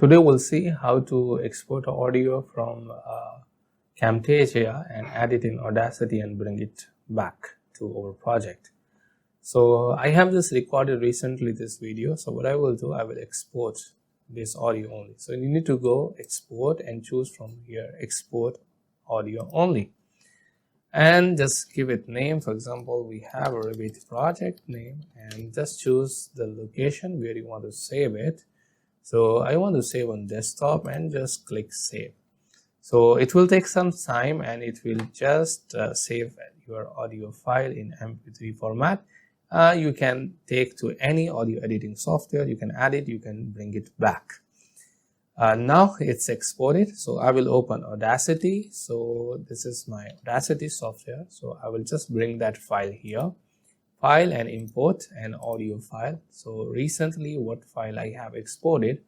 Today we'll see how to export audio from Camtasia and add it in Audacity and bring it back to our project. So I have just recorded recently this video. So what I will do, I will export this audio only. So you need to go export and choose from here export audio only. And just give it name. For example, we have a Revit project name and just choose the location where you want to save it. So I want to save on desktop and just click save. So it will take some time and it will just save your audio file in MP3 format. You can take to any audio editing software, you can add it, you can bring it back. Now it's exported, so I will open Audacity. So this is my Audacity software, so I will just bring that file here, file and import an audio file. So recently what file I have exported,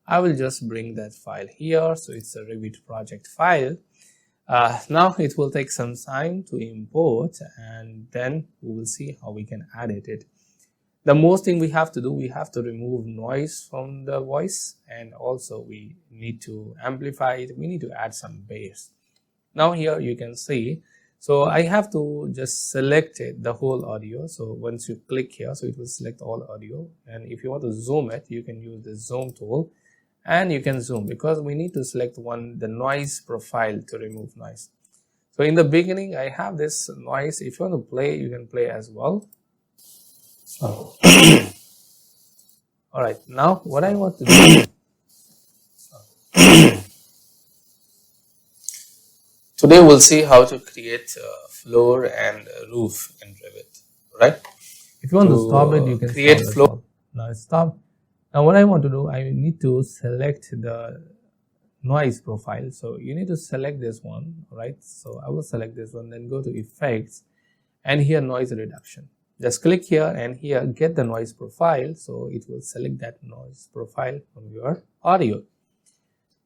I will just bring that file here. So it's a Revit project file. Now it will take some time to import and then we will see how we can edit it. The most thing we have to do, we have to remove noise from the voice, and also we need to amplify it. We need to add some bass. Now here you can see, so I have to just select it, the whole audio. So once you click here, so it will select all audio, and if you want to zoom it, you can use the zoom tool and you can zoom, because we need to select the noise profile to remove noise. So in the beginning I have this noise. If you want to play, you can play as well. All right, now what I want to do, today we'll see how to create a floor and a roof in Revit, right? If you want to stop it, you can create floor. Now it's stopped. Now what I want to do, I need to select the noise profile. So you need to select this one, right? So I will select this one, then go to effects and here noise reduction. Just click here and here get the noise profile. So it will select that noise profile from your audio.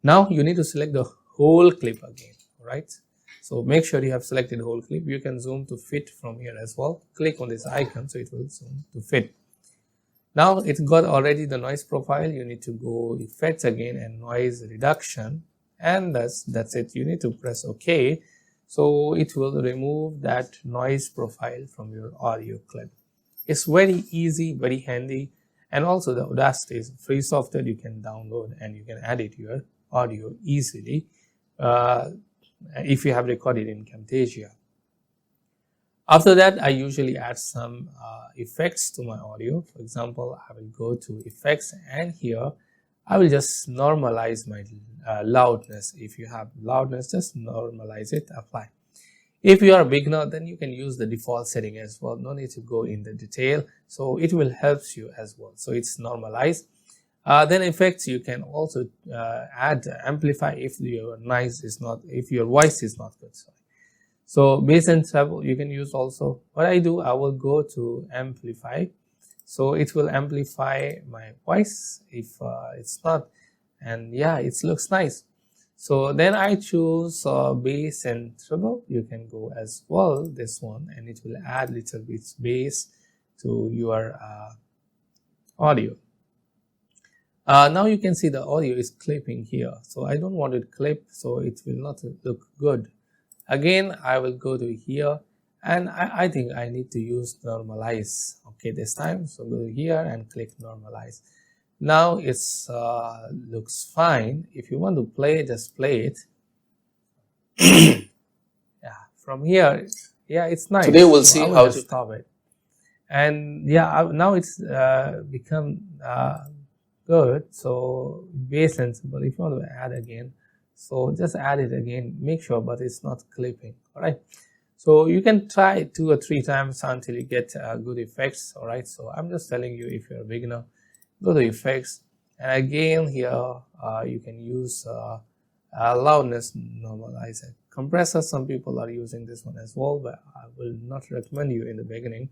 Now you need to select the whole clip again, right? So make sure you have selected the whole clip. You can zoom to fit from here as well. Click on this icon so it will zoom to fit. Now it's got already the noise profile. You need to go effects again and noise reduction, and that's it. You need to press OK. So it will remove that noise profile from your audio clip. It's very easy, very handy, and also the Audacity is free software. You can download and you can edit your audio easily if you have recorded in Camtasia. After that, I usually add some effects to my audio. For example, I will go to effects and here I will just normalize my loudness. If you have loudness, just normalize it, apply. If you are a beginner, then you can use the default setting as well. No need to go in the detail. So it will help you as well. So it's normalized. Then effects, you can also add amplify if your noise is not, if your voice is not good. Sorry. So bass and treble you can use also. What I do, I will go to amplify. So it will amplify my voice if it's not, and yeah, it looks nice. So then I choose bass and treble. You can go as well this one, and it will add little bit bass to your audio. Now you can see the audio is clipping here. So I don't want it clip, so it will not look good. Again, I will go to here and I think I need to use normalize. Okay, this time. So go here and click normalize. Now it's looks fine. If you want to play, just play it. Yeah, from here, yeah, it's nice. Today we'll see how to stop it. And yeah, now it's become good. So bass and simple. If you want to add again, so just add it again, make sure, but it's not clipping. All right, so you can try 2 or 3 times until you get good effects. All right, so I'm just telling you, if you're a beginner, go to effects and again here you can use loudness normalizer, compressor. Some people are using this one as well, but I will not recommend you in the beginning.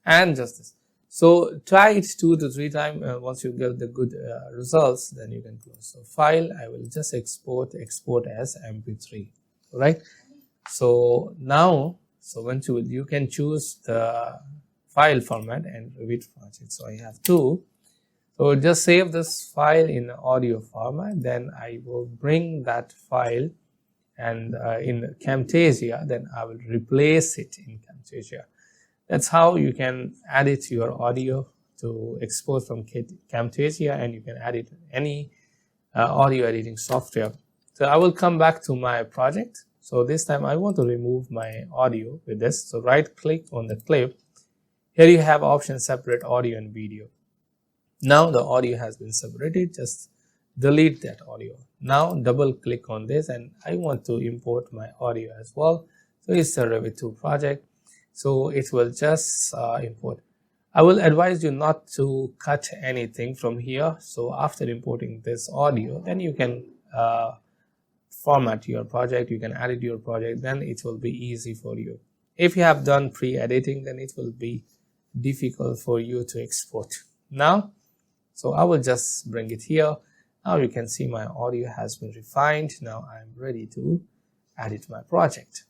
And just this. So try it 2 to 3 times. Once you get the good results, then you can close. So file, I will just export as MP3. Right. So now, so once you can choose the file format and Revit project. So I have 2. So just save this file in audio format, then I will bring that file and in Camtasia, then I will replace it in Camtasia. That's how you can edit your audio to export from Camtasia, and you can edit any audio editing software. So I will come back to my project. So this time I want to remove my audio with this. So right click on the clip. Here you have option separate audio and video. Now the audio has been separated, just delete that audio. Now double click on this, and I want to import my audio as well. So it's a Revit 2 project, so it will just import. I will advise you not to cut anything from here. So after importing this audio, then you can format your project, you can edit your project, then it will be easy for you. If you have done pre-editing, then it will be difficult for you to export. Now, so I will just bring it here. Now you can see my audio has been refined. Now I'm ready to edit my project.